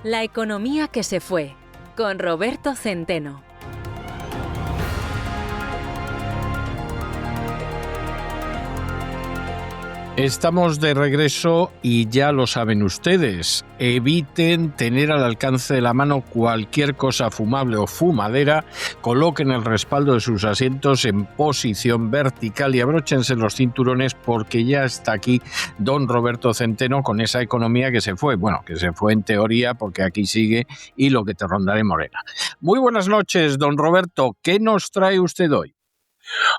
La economía que se fue, con Roberto Centeno. Estamos de regreso y ya lo saben ustedes, eviten tener al alcance de la mano cualquier cosa fumable o fumadera, coloquen el respaldo de sus asientos en posición vertical y abróchense los cinturones porque ya está aquí don Roberto Centeno con esa economía que se fue, bueno, que se fue en teoría porque aquí sigue y lo que te rondaré morena. Muy buenas noches, don Roberto, ¿qué nos trae usted hoy?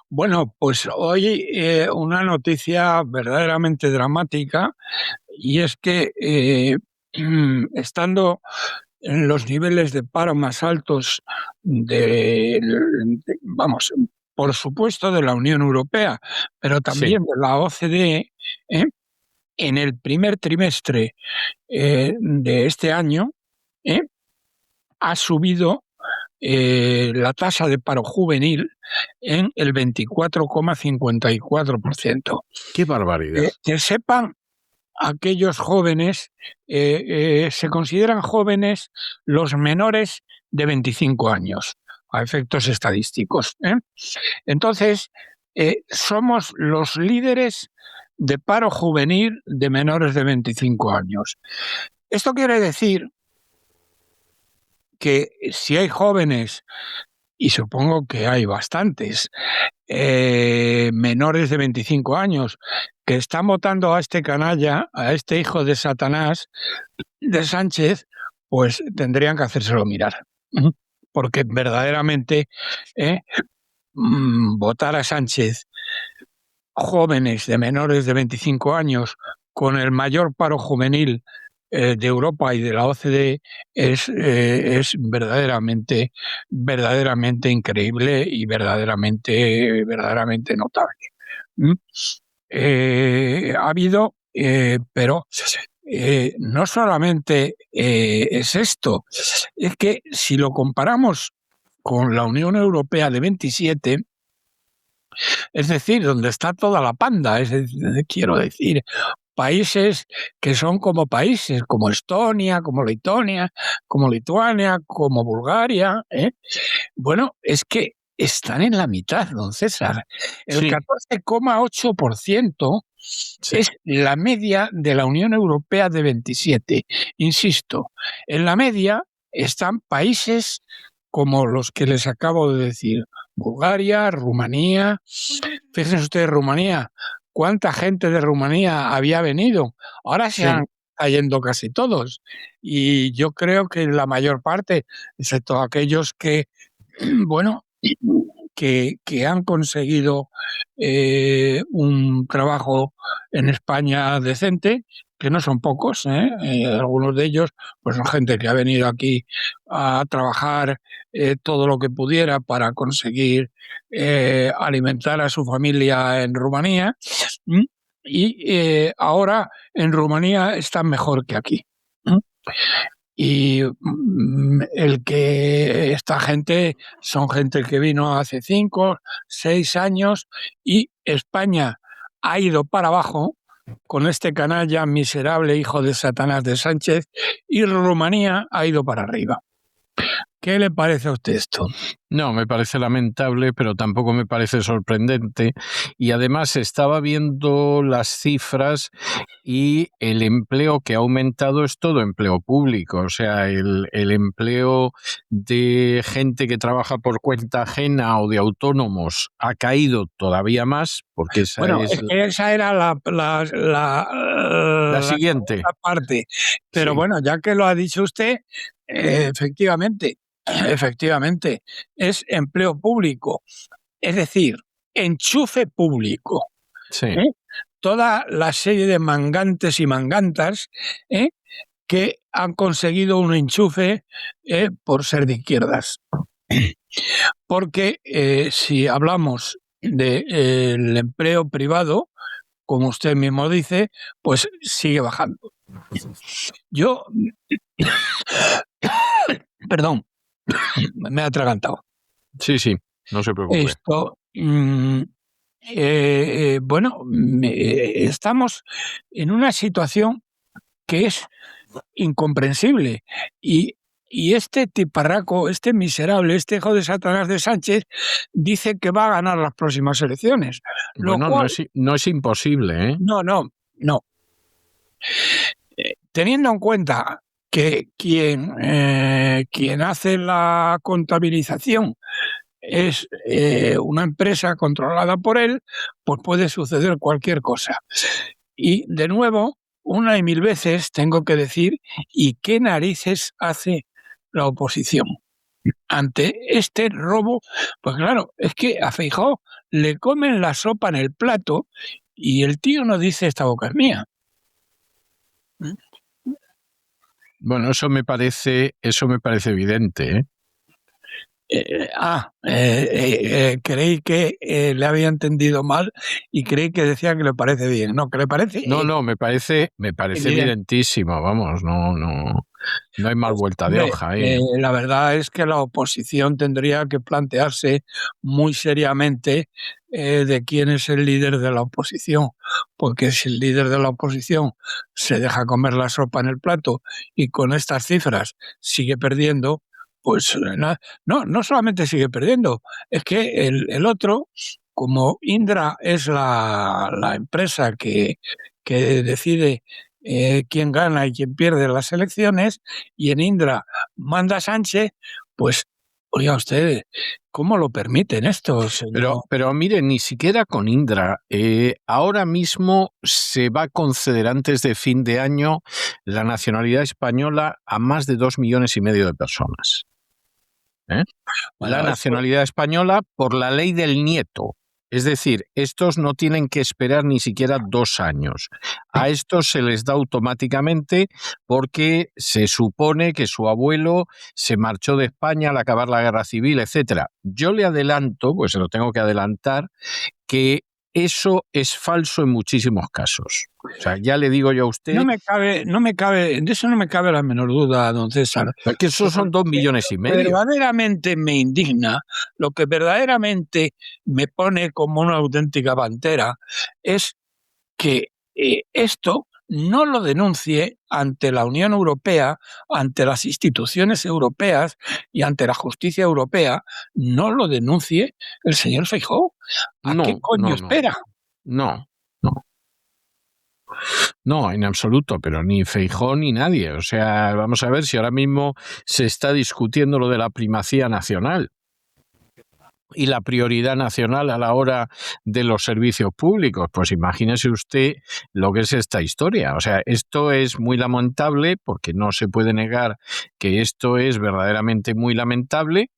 Bueno, pues hoy una noticia verdaderamente dramática, y es que estando en los niveles de paro más altos vamos, por supuesto de la Unión Europea, pero también de la OCDE, ¿eh? En el primer trimestre de este año ha subido la tasa de paro juvenil en el 24,54%. ¡Qué barbaridad! Que sepan aquellos jóvenes, se consideran jóvenes los menores de 25 años, a efectos estadísticos. Entonces, somos los líderes de paro juvenil de menores de 25 años. Esto quiere decir que si hay jóvenes, y supongo que hay bastantes, menores de 25 años, que están votando a este canalla, a este hijo de Satanás, de Sánchez, pues tendrían que hacérselo mirar. Porque verdaderamente votar a Sánchez, jóvenes de menores de 25 años, con el mayor paro juvenil de Europa y de la OCDE, es verdaderamente increíble y verdaderamente notable. Ha habido, pero no solamente es esto, es que si lo comparamos con la Unión Europea de 27, es decir, donde está toda la panda, quiero decir, países que son como países, como Estonia, como Letonia, como Lituania, como Bulgaria. Bueno, es que están en la mitad, don César. El 14,8% es la media de la Unión Europea de 27. Insisto, en la media están países como los que les acabo de decir: Bulgaria, Rumanía. Fíjense ustedes, Rumanía, ¿cuánta gente de Rumanía había venido? Ahora se han cayendo casi todos. Y yo creo que la mayor parte, excepto aquellos que, bueno, que han conseguido un trabajo en España decente, que no son pocos, algunos de ellos pues son gente que ha venido aquí a trabajar todo lo que pudiera para conseguir alimentar a su familia en Rumanía, y ahora en Rumanía están mejor que aquí. Y esta gente son gente que vino hace 5, 6 años, y España ha ido para abajo con este canalla miserable hijo de Satanás de Sánchez, y Rumanía ha ido para arriba. ¿Qué le parece a usted esto? No, me parece lamentable, pero tampoco me parece sorprendente. Y además estaba viendo las cifras y el empleo que ha aumentado es todo empleo público. O sea, el empleo de gente que trabaja por cuenta ajena o de autónomos ha caído todavía más, porque esa esa era la siguiente parte. Pero bueno, ya que lo ha dicho usted, efectivamente, es empleo público, es decir, enchufe público. Toda la serie de mangantes y mangantas que han conseguido un enchufe por ser de izquierdas. Porque si hablamos del empleo privado, como usted mismo dice, pues sigue bajando. Yo, perdón, me he atragantado. Sí, no se preocupe. Bueno, estamos en una situación que es incomprensible. Y este tiparraco, este miserable, este hijo de Satanás de Sánchez, dice que va a ganar las próximas elecciones. Bueno, no es imposible, ¿eh? No. Teniendo en cuenta que quien hace la contabilización es una empresa controlada por él, pues puede suceder cualquier cosa. Y de nuevo, una y mil veces tengo que decir, ¿y qué narices hace la oposición ante este robo? Pues claro, es que a Feijóo le comen la sopa en el plato y el tío no dice esta boca es mía. Bueno, eso me parece evidente, ¿eh? Creí que le había entendido mal y creí que decía que le parece bien. No, que le parece. No, me parece evidentísimo, vamos, no hay más vuelta de hoja ahí. La verdad es que la oposición tendría que plantearse muy seriamente de quién es el líder de la oposición, porque si el líder de la oposición se deja comer la sopa en el plato y con estas cifras sigue perdiendo, pues no solamente sigue perdiendo, es que el otro, como Indra es la empresa que decide quién gana y quién pierde las elecciones, y en Indra manda Sánchez, pues, oiga usted, ¿cómo lo permiten esto, señor? Pero mire, ni siquiera con Indra. Ahora mismo se va a conceder antes de fin de año la nacionalidad española a más de 2,5 millones de personas. Bueno, la nacionalidad española por la ley del nieto. Es decir, estos no tienen que esperar ni siquiera 2 años. A estos se les da automáticamente porque se supone que su abuelo se marchó de España al acabar la guerra civil, etcétera. Yo le adelanto, pues se lo tengo que adelantar, que eso es falso en muchísimos casos. O sea, ya le digo yo a usted... No me cabe, de eso no me cabe la menor duda, don César. Que esos son 2,5 millones. Verdaderamente me indigna, lo que verdaderamente me pone como una auténtica pantera, es que esto no lo denuncie ante la Unión Europea, ante las instituciones europeas y ante la justicia europea, no lo denuncie el señor Feijóo. ¿A qué coño espera? No, en absoluto, pero ni Feijóo ni nadie. O sea, vamos a ver si ahora mismo se está discutiendo lo de la primacía nacional y la prioridad nacional a la hora de los servicios públicos. Pues imagínese usted lo que es esta historia. O sea, esto es muy lamentable porque no se puede negar que esto es verdaderamente muy lamentable.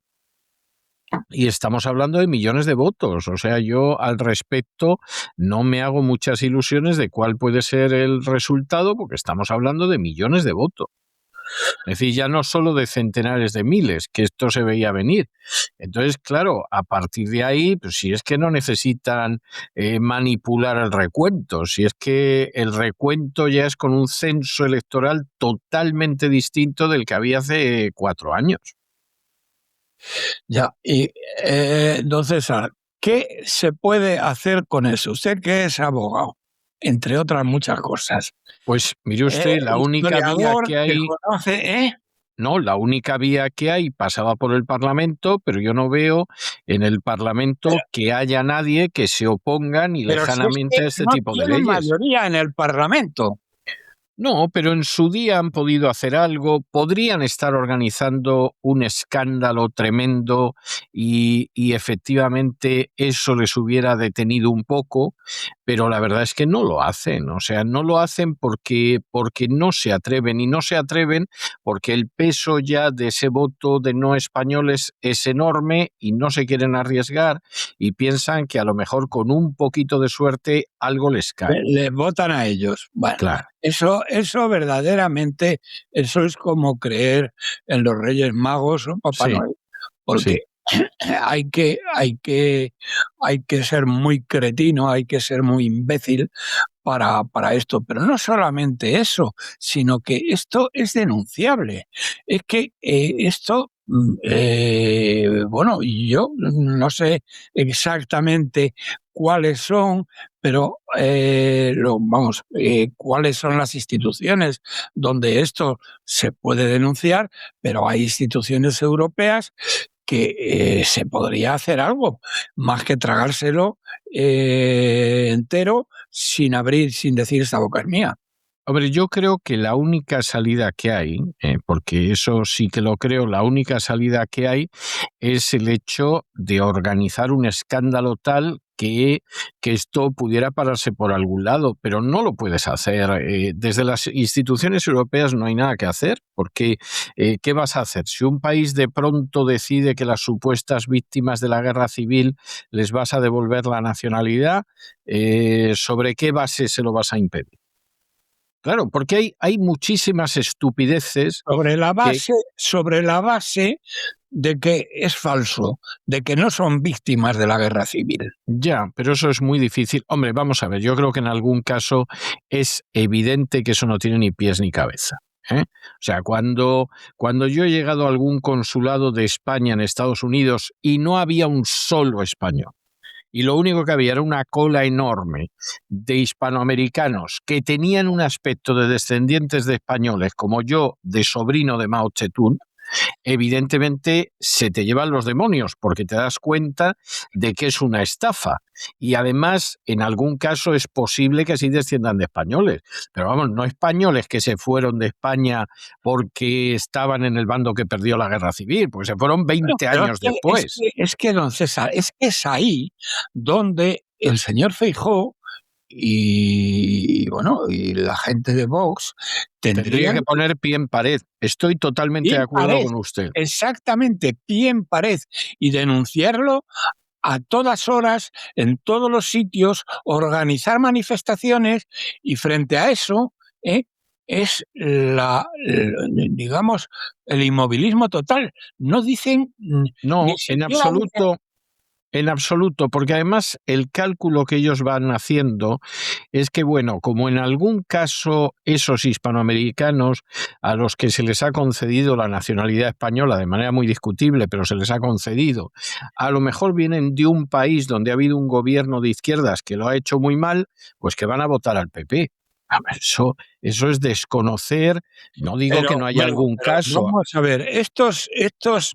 Y estamos hablando de millones de votos. O sea, yo al respecto no me hago muchas ilusiones de cuál puede ser el resultado porque estamos hablando de millones de votos. Es decir, ya no solo de centenares de miles, que esto se veía venir. Entonces, claro, a partir de ahí, pues si es que no necesitan manipular el recuento, si es que el recuento ya es con un censo electoral totalmente distinto del que había hace 4 años. Ya, y don César, ¿qué se puede hacer con eso? Usted que es abogado, entre otras muchas cosas. Pues mire usted, la única vía que hay... conoce, No, la única vía que hay pasaba por el Parlamento, pero yo no veo en el Parlamento que haya nadie que se oponga ni lejanamente a este tipo de leyes. No tiene mayoría en el Parlamento. No, pero en su día han podido hacer algo, podrían estar organizando un escándalo tremendo y efectivamente eso les hubiera detenido un poco, pero la verdad es que no lo hacen, o sea, no lo hacen porque no se atreven y no se atreven porque el peso ya de ese voto de no españoles es enorme y no se quieren arriesgar y piensan que a lo mejor con un poquito de suerte algo les cae. Les votan a ellos. Bueno, claro. Eso verdaderamente, eso es como creer en los Reyes Magos o Papá Noel, porque hay que ser muy cretino, hay que ser muy imbécil para esto, pero no solamente eso, sino que esto es denunciable. Es que esto, bueno, yo no sé exactamente cuáles son, pero ¿cuáles son las instituciones donde esto se puede denunciar? Pero hay instituciones europeas que se podría hacer algo, más que tragárselo entero sin decir esta boca es mía. Hombre, yo creo que la única salida que hay, porque eso sí que lo creo, la única salida que hay es el hecho de organizar un escándalo tal que esto pudiera pararse por algún lado, pero no lo puedes hacer. Desde las instituciones europeas no hay nada que hacer, porque ¿qué vas a hacer? Si un país de pronto decide que las supuestas víctimas de la guerra civil les vas a devolver la nacionalidad, ¿sobre qué base se lo vas a impedir? Claro, porque hay muchísimas estupideces. Sobre la base de que es falso, de que no son víctimas de la guerra civil. Ya, pero eso es muy difícil. Hombre, vamos a ver, yo creo que en algún caso es evidente que eso no tiene ni pies ni cabeza. O sea, cuando yo he llegado a algún consulado de España en Estados Unidos y no había un solo español, y lo único que había era una cola enorme de hispanoamericanos que tenían un aspecto de descendientes de españoles, como yo, de sobrino de Mao Zedong, evidentemente se te llevan los demonios porque te das cuenta de que es una estafa. Y además, en algún caso es posible que así desciendan de españoles. Pero vamos, no españoles que se fueron de España porque estaban en el bando que perdió la guerra civil, porque se fueron 20 años después. Es que, don César, es ahí donde el señor Feijóo y la gente de Vox tendría que poner pie en pared. Estoy totalmente de acuerdo con usted. Exactamente, pie en pared y denunciarlo a todas horas, en todos los sitios, organizar manifestaciones y frente a eso es digamos, el inmovilismo total. No dicen... No, en absoluto, porque además el cálculo que ellos van haciendo es que, bueno, como en algún caso esos hispanoamericanos a los que se les ha concedido la nacionalidad española de manera muy discutible, pero se les ha concedido, a lo mejor vienen de un país donde ha habido un gobierno de izquierdas que lo ha hecho muy mal, pues que van a votar al PP. Eso es desconocer, no digo que no haya algún caso. Vamos a ver, estos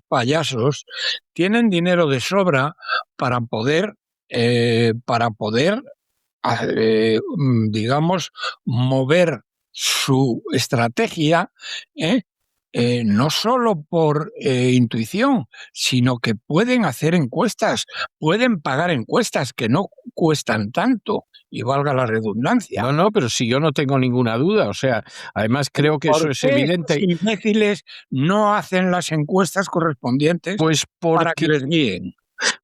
payasos tienen dinero de sobra para poder digamos, mover su estrategia, no solo por intuición, sino que pueden hacer encuestas, pueden pagar encuestas que no cuestan tanto. Y valga la redundancia. No, pero si yo no tengo ninguna duda, o sea, además creo que eso es evidente. Los imbéciles no hacen las encuestas correspondientes para que les guíen.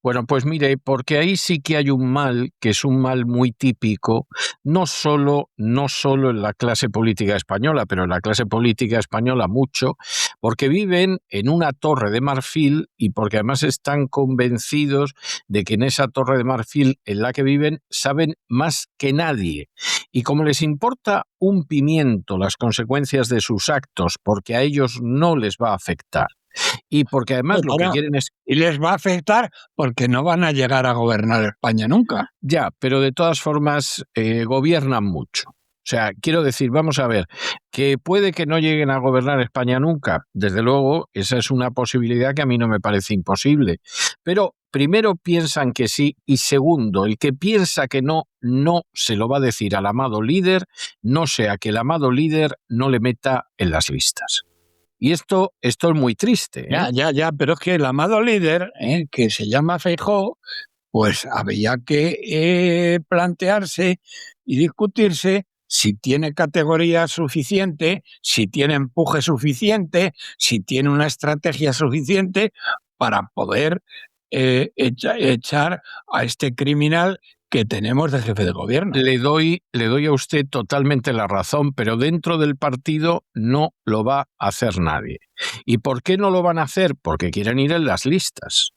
Bueno, pues mire, porque ahí sí que hay un mal, que es un mal muy típico, no solo en la clase política española, pero en la clase política española mucho, porque viven en una torre de marfil y porque además están convencidos de que en esa torre de marfil en la que viven saben más que nadie. Y como les importa un pimiento las consecuencias de sus actos, porque a ellos no les va a afectar, y porque además lo que quieren es... Y les va a afectar porque no van a llegar a gobernar España nunca. Ya, pero de todas formas gobiernan mucho. O sea, quiero decir, vamos a ver, que puede que no lleguen a gobernar España nunca. Desde luego, esa es una posibilidad que a mí no me parece imposible. Pero primero piensan que sí y segundo, el que piensa que no se lo va a decir al amado líder, no sea que el amado líder no le meta en las listas. Y esto es muy triste. Ya, pero es que el amado líder, que se llama Feijóo, pues había que plantearse y discutirse si tiene categoría suficiente, si tiene empuje suficiente, si tiene una estrategia suficiente para poder echar a este criminal que tenemos de jefe de gobierno. Le doy a usted totalmente la razón, pero dentro del partido no lo va a hacer nadie. ¿Y por qué no lo van a hacer? Porque quieren ir en las listas.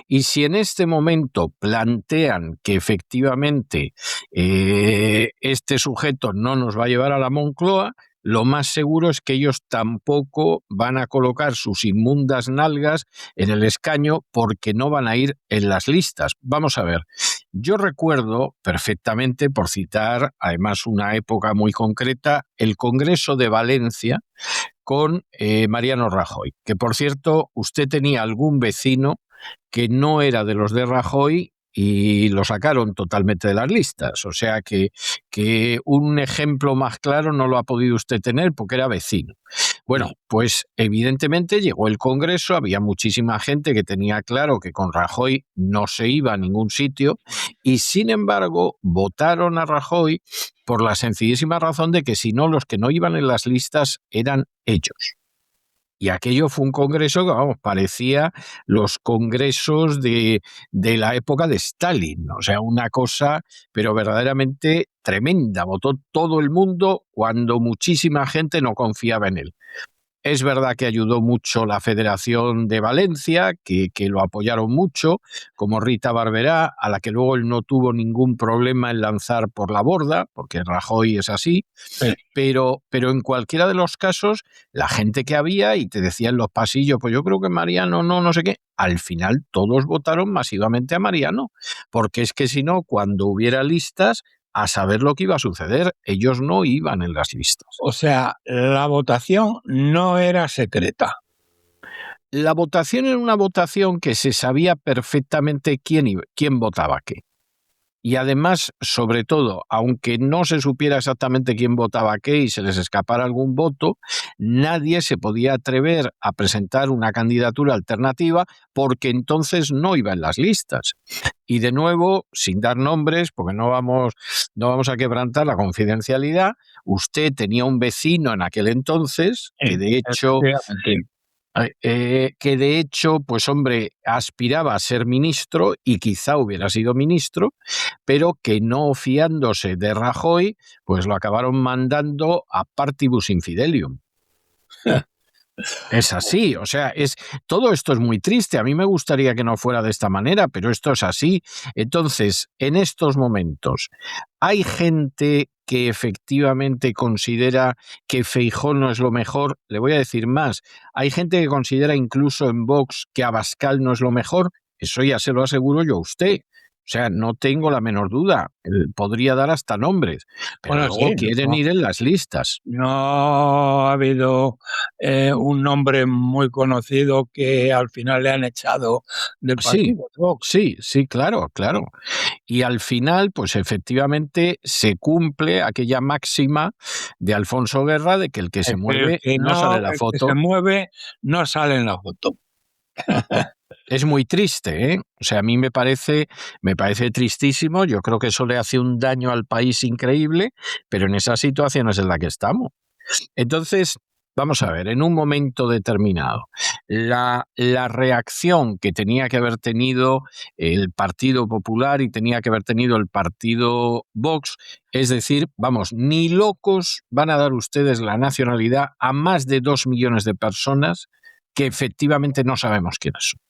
Y si en este momento plantean que efectivamente este sujeto no nos va a llevar a la Moncloa, lo más seguro es que ellos tampoco van a colocar sus inmundas nalgas en el escaño porque no van a ir en las listas. Vamos a ver, Yo recuerdo perfectamente, por citar además una época muy concreta, el Congreso de Valencia con Mariano Rajoy, que por cierto, usted tenía algún vecino que no era de los de Rajoy y lo sacaron totalmente de las listas. O sea que un ejemplo más claro no lo ha podido usted tener porque era vecino. Bueno, pues evidentemente llegó el Congreso, había muchísima gente que tenía claro que con Rajoy no se iba a ningún sitio y sin embargo votaron a Rajoy por la sencillísima razón de que si no, los que no iban en las listas eran ellos. Y aquello fue un congreso que, vamos, parecía los congresos de la época de Stalin, o sea, una cosa, pero verdaderamente tremenda. Votó todo el mundo cuando muchísima gente no confiaba en él. Es verdad que ayudó mucho la Federación de Valencia, que lo apoyaron mucho, como Rita Barberá, a la que luego él no tuvo ningún problema en lanzar por la borda, porque Rajoy es así, pero en cualquiera de los casos, la gente que había, y te decía en los pasillos, pues yo creo que Mariano no sé qué, al final todos votaron masivamente a Mariano, porque es que si no, cuando hubiera listas, a saber lo que iba a suceder. Ellos no iban en las listas. O sea, la votación no era secreta. La votación era una votación que se sabía perfectamente quién votaba qué. Y además, sobre todo, aunque no se supiera exactamente quién votaba qué y se les escapara algún voto, nadie se podía atrever a presentar una candidatura alternativa porque entonces no iba en las listas. Y de nuevo, sin dar nombres, porque no vamos a quebrantar la confidencialidad, usted tenía un vecino en aquel entonces que de hecho, pues hombre, aspiraba a ser ministro y quizá hubiera sido ministro, pero que no fiándose de Rajoy, pues lo acabaron mandando a partibus infidelium. Es así, o sea, todo esto es muy triste. A mí me gustaría que no fuera de esta manera, pero esto es así. Entonces, en estos momentos, hay gente que efectivamente considera que Feijóo no es lo mejor. Le voy a decir más. Hay gente que considera incluso en Vox que Abascal no es lo mejor. Eso ya se lo aseguro yo a usted. O sea, no tengo la menor duda. Podría dar hasta nombres, pero Bueno, luego sí, quieren ir en las listas. no ha habido un nombre muy conocido que al final le han echado del Sí, partido. Vox. sí, claro. Y al final, pues efectivamente se cumple aquella máxima de Alfonso Guerra de que el que se mueve no sale en la El que foto. se mueve no sale en la foto. Es muy triste, ¿eh? O sea, a mí me parece tristísimo. Yo creo que eso le hace un daño al país increíble, pero en esa situación es en la que estamos. Entonces, vamos a ver, en un momento determinado, la reacción que tenía que haber tenido el Partido Popular y tenía que haber tenido el Partido Vox, es decir, vamos, ni locos van a dar ustedes la nacionalidad a más de 2 millones de personas que efectivamente no sabemos quiénes son.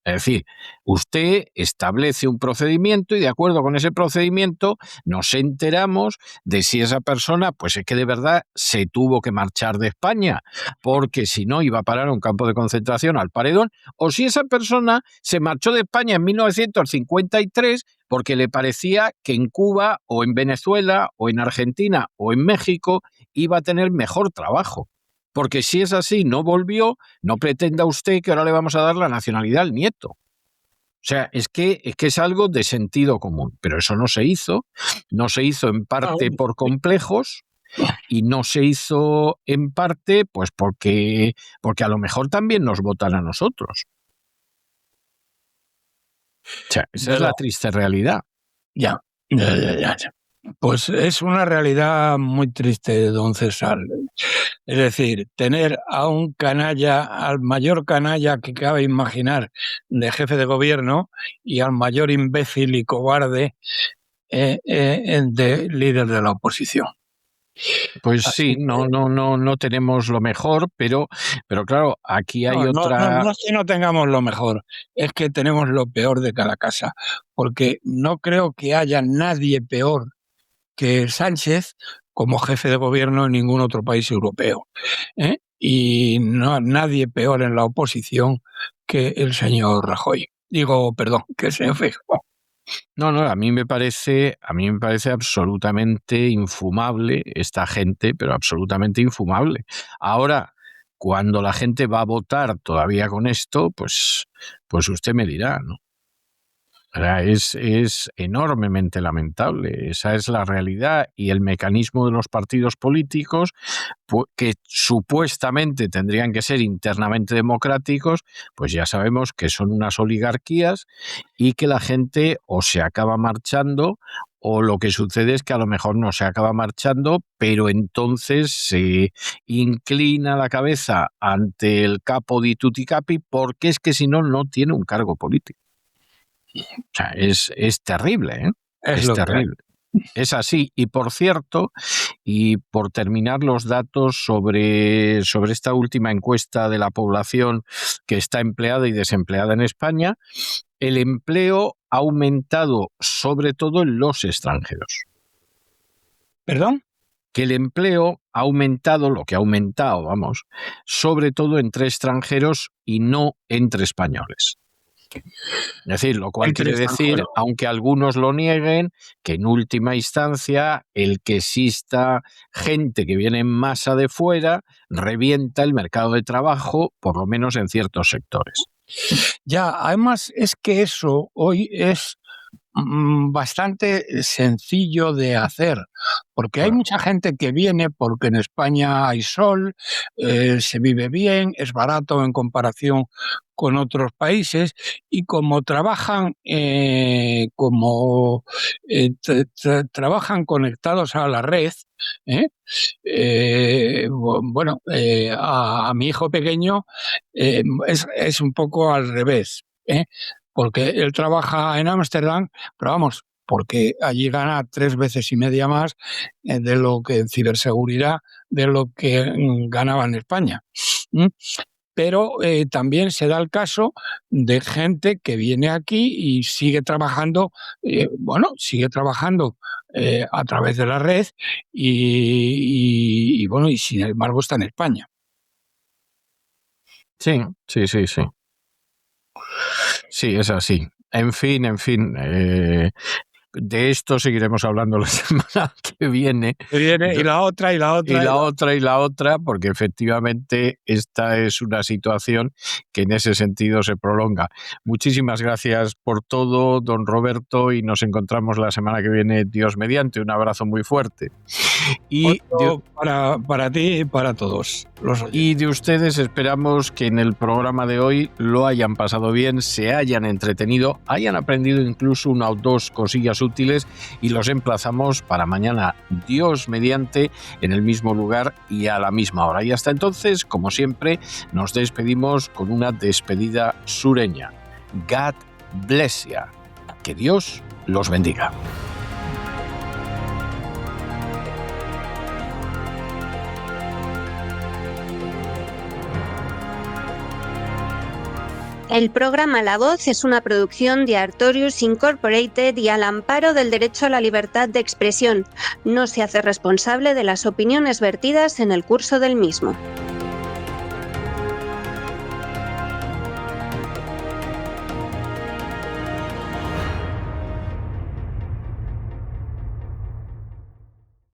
Es decir, usted establece un procedimiento y de acuerdo con ese procedimiento nos enteramos de si esa persona, pues es que de verdad se tuvo que marchar de España, porque si no iba a parar a un campo de concentración al paredón, o si esa persona se marchó de España en 1953 porque le parecía que en Cuba o en Venezuela o en Argentina o en México iba a tener mejor trabajo. Porque si es así, no volvió, no pretenda usted que ahora le vamos a dar la nacionalidad al nieto. O sea, es que es algo de sentido común, pero eso no se hizo en parte por complejos y no se hizo en parte pues porque a lo mejor también nos votan a nosotros. O sea, esa es la triste realidad. Ya. Pues es una realidad muy triste, don César. Es decir, tener a un canalla, al mayor canalla que cabe imaginar de jefe de gobierno y al mayor imbécil y cobarde de líder de la oposición. Pues así sí, no tenemos lo mejor, pero claro, aquí hay otra... No es que no tengamos lo mejor, es que tenemos lo peor de cada casa, porque no creo que haya nadie peor que Sánchez como jefe de gobierno en ningún otro país europeo. Y no nadie peor en la oposición que el señor Rajoy. Que el señor Feijóo. No, a mí me parece absolutamente infumable esta gente, pero absolutamente infumable. Ahora, cuando la gente va a votar todavía con esto, pues usted me dirá, ¿no? Es enormemente lamentable. Esa es la realidad, y el mecanismo de los partidos políticos, que supuestamente tendrían que ser internamente democráticos, pues ya sabemos que son unas oligarquías y que la gente o se acaba marchando, o lo que sucede es que a lo mejor no se acaba marchando, pero entonces se inclina la cabeza ante el capo di tutti capi, porque es que si no, no tiene un cargo político. O sea, es terrible, ¿eh? Es terrible. Es así. Y por cierto, y por terminar los datos sobre esta última encuesta de la población que está empleada y desempleada en España, el empleo ha aumentado sobre todo en los extranjeros. ¿Perdón? Que el empleo ha aumentado, lo que ha aumentado, vamos, sobre todo entre extranjeros y no entre españoles. Es decir, lo cual quiere decir, aunque algunos lo nieguen, que en última instancia el que exista gente que viene en masa de fuera revienta el mercado de trabajo, por lo menos en ciertos sectores. Ya, además es que eso hoy es bastante sencillo de hacer, porque hay mucha gente que viene porque en España hay sol, se vive bien, es barato en comparación con otros países, y como trabajan trabajan conectados a la red, a mi hijo pequeño es un poco al revés, porque él trabaja en Ámsterdam, pero vamos, porque allí gana 3 veces y media más de lo que en ciberseguridad, de lo que ganaba en España. Pero también se da el caso de gente que viene aquí y sigue trabajando, a través de la red y sin embargo está en España. Sí. Sí, es así. En fin, de esto seguiremos hablando la semana que viene. Y la otra, porque efectivamente esta es una situación que en ese sentido se prolonga. Muchísimas gracias por todo, don Roberto, y nos encontramos la semana que viene, Dios mediante. Un abrazo muy fuerte. Y para ti y para todos los oyentes. Y de ustedes esperamos que en el programa de hoy lo hayan pasado bien, se hayan entretenido, hayan aprendido incluso una o dos cosillas útiles, y los emplazamos para mañana, Dios mediante, en el mismo lugar y a la misma hora. Y hasta entonces, como siempre, nos despedimos con una despedida sureña. God bless you. Que Dios los bendiga. El programa La Voz es una producción de Artorius Incorporated y al amparo del derecho a la libertad de expresión. No se hace responsable de las opiniones vertidas en el curso del mismo.